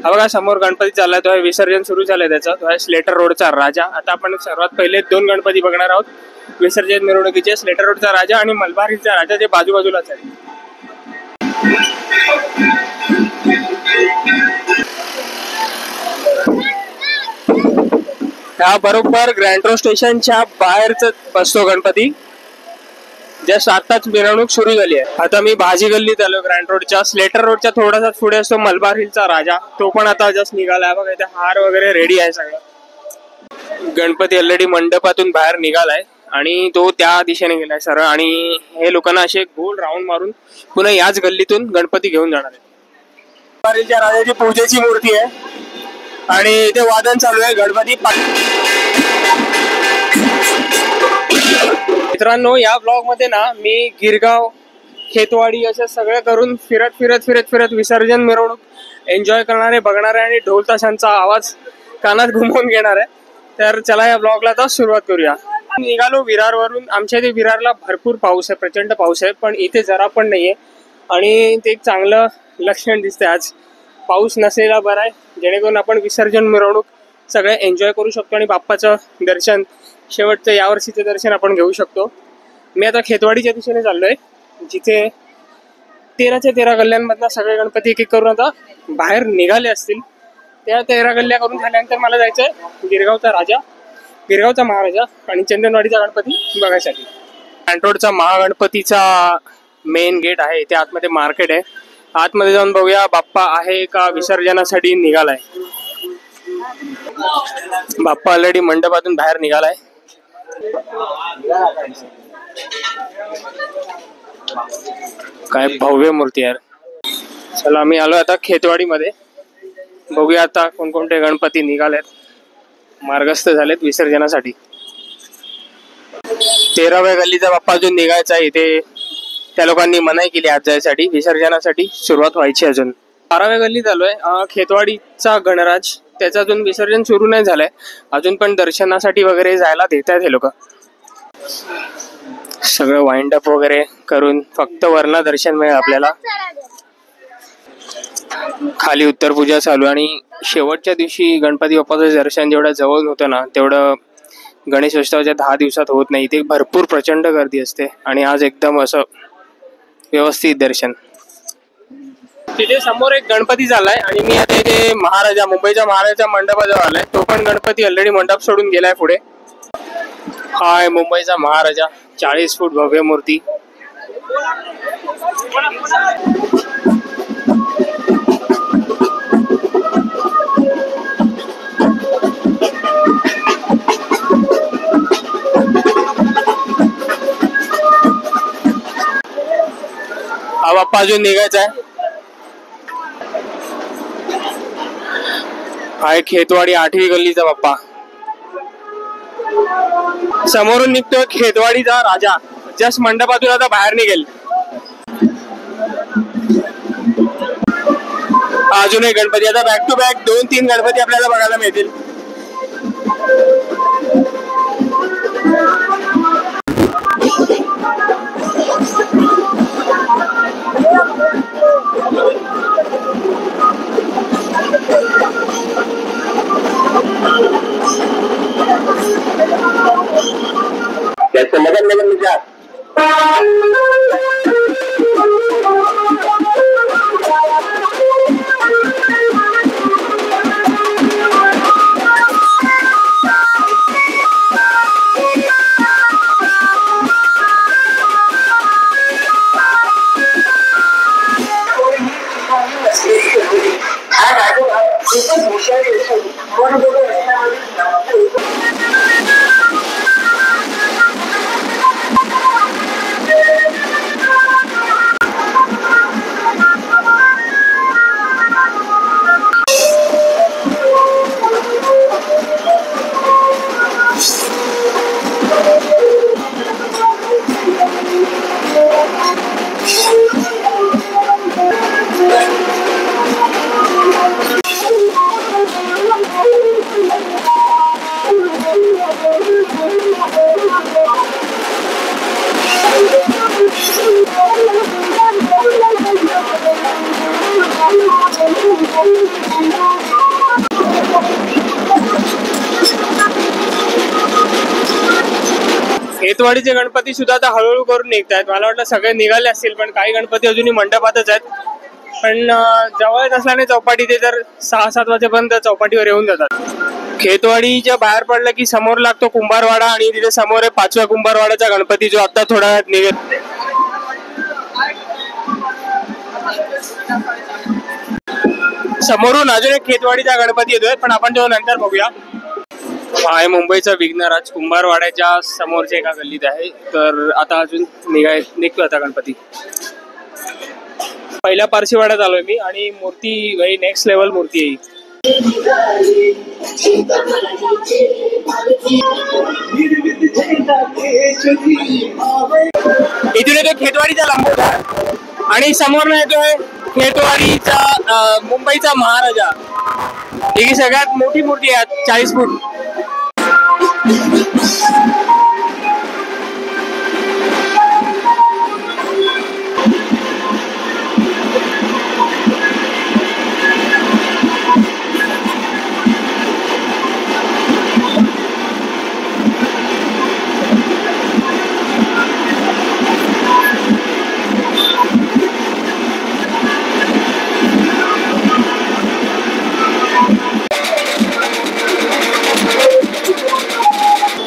हा बघा समोर गणपती चाललाय, तो विसर्जन सुरू झालंय त्याचा. तो आहे स्लेटर रोडचा राजा. आता आपण सर्वात पहिले 2 गणपती बघणार आहोत विसर्जन मिरवणुकीचे. स्लेटर रोडचा राजा आणि मलबार हिलचा राजा, जे बाजूबाजूलाच आहे. ह्या बरोबर ग्रँट्रो स्टेशनच्या बाहेरच बसतो गणपती. जस्ट आताच मिरवणूक सुरू झाली आहे. आता मी भाजी गल्लीत आलो ग्रँड रोडच्या. स्लेटर रोडच्या थोडासा पुढे असतो मलबार हिलचा राजा, तो पण आता जस्ट निघालाय. बघा इथे हार वगैरे रेडी आहे सगळं. गणपती ऑलरेडी मंडपातून बाहेर निघालाय आणि तो त्या दिशेने गेलाय सरळ. आणि हे लोकांना असे गोल राऊंड मारून पुन्हा याच गल्लीतून गणपती घेऊन जाणार आहे. मलबार हिलच्या राजाची पूजेची मूर्ती आहे आणि इथे वादन चालू आहे. गणपती मित्रांनो, या ब्लॉग मध्ये ना मी गिरगाव, खेतवाडी असं सगळं करून फिरत विसर्जन मिरवणूक एन्जॉय करणार आहे, बघणार आहे आणि ढोल ताशांचा आवाज कानात घुमवून घेणार आहे. तर चला या ब्लॉगला आता सुरुवात करूया. निघालो विरारवरून. आमच्या इथे विरारला भरपूर पाऊस आहे, प्रचंड पाऊस आहे, पण इथे जरा पण नाहीये आणि ते एक चांगलं लक्षण दिसतंय. आज पाऊस नसलेला बरा आहे, जेणेकरून आपण विसर्जन मिरवणूक सगळे एन्जॉय करू शकतो आणि बाप्पाचं दर्शन, शेवटचं यावर्षीचं दर्शन आपण घेऊ शकतो. मी आता खेतवाडीच्या दिशेने चाललोय, जिथे 13च्या 13 गल्ल्यांमधनं सगळे गणपती एक एक करून आता बाहेर निघाले असतील. त्या 13 गल्ल्या करून झाल्यानंतर मला जायचंय गिरगावचा राजा, गिरगावचा महाराजा आणि चंदनवाडीचा गणपती बघायसाठी. रोडचा महागणपतीचा मेन गेट आहे, इथे आतमध्ये मार्केट आहे. आतमध्ये जाऊन बघूया बाप्पा आहे का विसर्जनासाठी निघालाय. बाप्पा ऑलरेडी मंडपातून बाहेर निघालाय. काय भव्य मूर्ती आहे. चला आम्ही आलो आता खेतवाडी मध्ये. बघूया आता कोणकोणते गणपती निघालेत, मार्गस्थ झालेत विसर्जनासाठी. 13व्या गल्लीचा बाप्पा अजून निघायचा आहे. इथे त्या लोकांनी मनाई केली आज जायसाठी, विसर्जनासाठी सुरुवात व्हायची. अजून 12व्या गल्लीत आलोय. खेतवाडीचा गणराज, त्याचं अजून विसर्जन सुरू नाही झालंय अजून, पण दर्शनासाठी वगैरे जायला देत आहेत हे लोक. सगळं वाइंड अप वगैरे करून फक्त वरना दर्शन मिळेल आपल्याला. खाली उत्तर पूजा चालू आणि शेवटच्या दिवशी गणपती बाप्पाचं दर्शन जेवढं जवळ होतं ना, तेवढं गणेशोत्सवाच्या 10 दिवसात होत नाही. इथे भरपूर प्रचंड गर्दी असते आणि आज एकदम असं व्यवस्थित दर्शन. तिथे समोर एक गणपती झालाय आणि मी आता इथे महाराजा, मुंबईच्या महाराजा मंडपाजवळ आलाय. तो पण गणपती ऑलरेडी मंडप सोडून गेलाय पुढे. हा आहे मुंबईचा महाराजा, 40 फूट भव्य मूर्ती. हा बाप्पा अजून निघायचा आहे. हा एक खेतवाडी 8वी गल्लीचा बाप्पा. समोरून निघतोय खेतवाडीचा राजा, जस्ट मंडपातून आता बाहेर निघेल. अजून एक गणपती. आता बॅक टू बॅक 2-3 गणपती आपल्याला बघायला मिळतील. त्याचं लगन विचार. खेतवाडीचे गणपती सुद्धा आता हळूहळू करून निघतायत. मला वाटलं सगळे निघाले असतील, पण काही गणपती अजूनही मंडपातच आहेत. पण जवळच असल्याने चौपाटी ते तर 6-7 वाजेपर्यंत चौपाटीवर येऊन जातात. खेतवाडीच्या बाहेर पडलं की समोर लागतो कुंभारवाडा आणि तिथे समोर आहे 5व्या कुंभारवाड्याचा गणपती, जो आता थोड्या वेळात निघेल. समोरून अजून एक खेतवाडीचा गणपती येतोय, पण आपण तो नंतर बघूया. आहे मुंबईचा विघ्नराज कुंभारवाड्याच्या समोरच्या एका गल्लीत आहे. तर आता अजून निघतो आता गणपती. पहिल्या पारशीवाड्यात आलोय मी आणि मूर्ती भाई नेक्स्ट लेवल मूर्ती आहे. इथून येतो खेतवाडीचा लंबोदर आणि समोर येतोय खेतवाडीचा मुंबईचा महाराजा. ही सगळ्यात मोठी मूर्ती आहे, 40 फूट.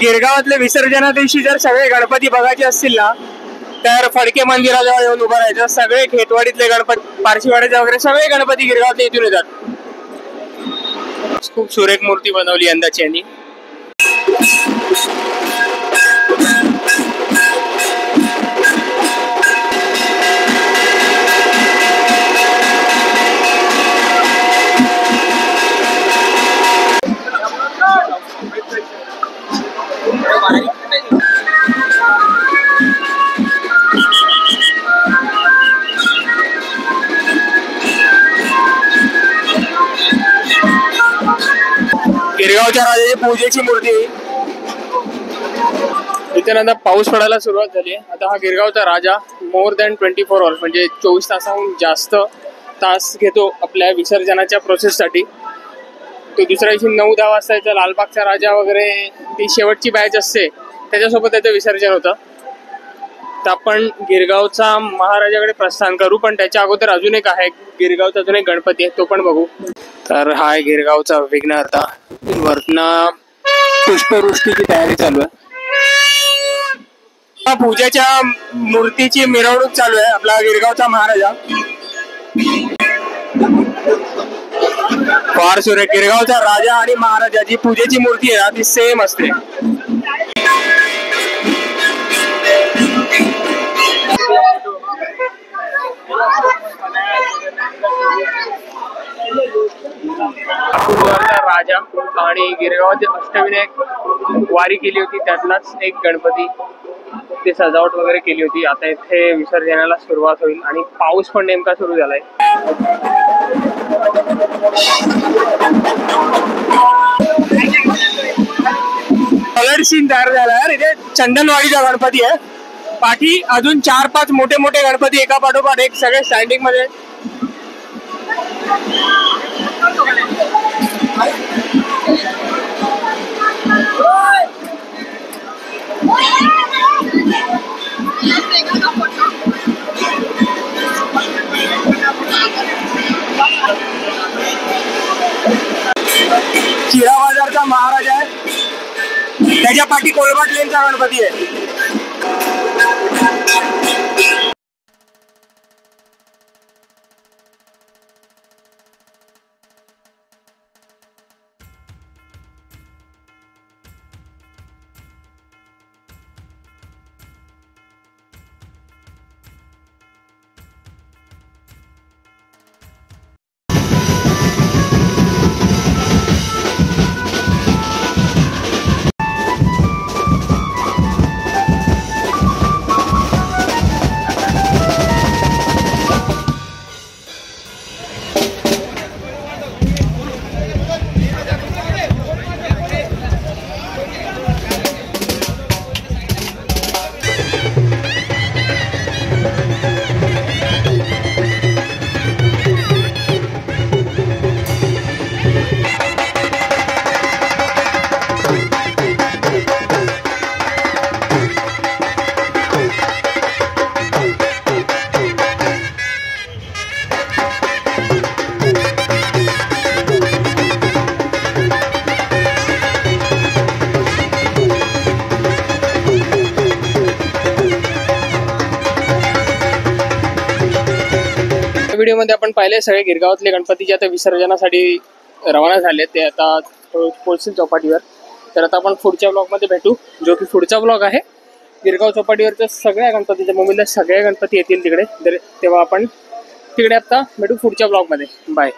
गिरगावातले विसर्जना दिवशी जर सगळे गणपती बघायचे असतील ना, तर फडके मंदिराजवळ येऊन उभं राहायचं. सगळे खेतवाडीतले गणपती, पारशीवाड्याचे वगैरे सगळे गणपती गिरगावातले इथून येतात. खूप सुरेख मूर्ती बनवली यंदाची यांनी. गिरगावच्या राजाची पूजेची मूर्ती. इथे नंतर पाऊस पडायला सुरुवात झाली आहे. आता हा गिरगावचा राजा मोर दॅन 24 hours म्हणजे 24 तासाहून जास्त तास घेतो आपल्या विसर्जनाच्या प्रोसेससाठी. तो दुसऱ्या दिवशी 9-10 वाजता याचा लालबागचा राजा वगैरे ती शेवटची बॅच असते, त्याच्यासोबत त्याचं विसर्जन होतं. तर आपण गिरगावचा महाराजाकडे प्रस्थान करू, पण त्याच्या अगोदर अजून एक आहे गिरगावचा अजून एक गणपती आहे, तो पण बघू. तर हा आहे गिरगावचा विघ्नहर्ता. वरनं पुष्पवृष्टीची तयारी चालू आहे. पूजेच्या मूर्तीची मिरवणूक चालू आहे. आपला गिरगावचा महाराजा फार सुरेख. गिरगावचा राजा आणि महाराजाची पूजेची मूर्ती आहे ती सेम असते. राजा आणि गिरगावाचे अष्टविनायक वारी केली होती, त्यातलाच एक गणपती ते सजावट वगैरे केली होती. आता इथे विसर्जनाला सुरुवात होईल आणि पाऊस पण नेमका सुरू झालाय. कलर सीन तयार झाला. इथे चंदनवाडीचा गणपती आहे. पाठी अजून 4-5 मोठे मोठे गणपती एका पाठोपाठ एक सगळे स्टँडिंग मध्ये. चिरा बाजारचा महाराज आहे, त्याच्या पाठी कोलबाट लेनचा गणपती आहे. व्हिडिओमध्ये आपण पाहिले सगळे गिरगावातले गणपती जे आता विसर्जनासाठी रवाना झाले ते आता पोहोचतील चौपाटीवर. तर आता आपण पुढच्या ब्लॉगमध्ये भेटू, जो की पुढचा ब्लॉग आहे गिरगाव चौपाटीवरच्या सगळ्या गणपतीच्या मुंबईला सगळे गणपती येतील तिकडे. तर तेव्हा आपण तिकडे आता भेटू पुढच्या ब्लॉगमध्ये. बाय.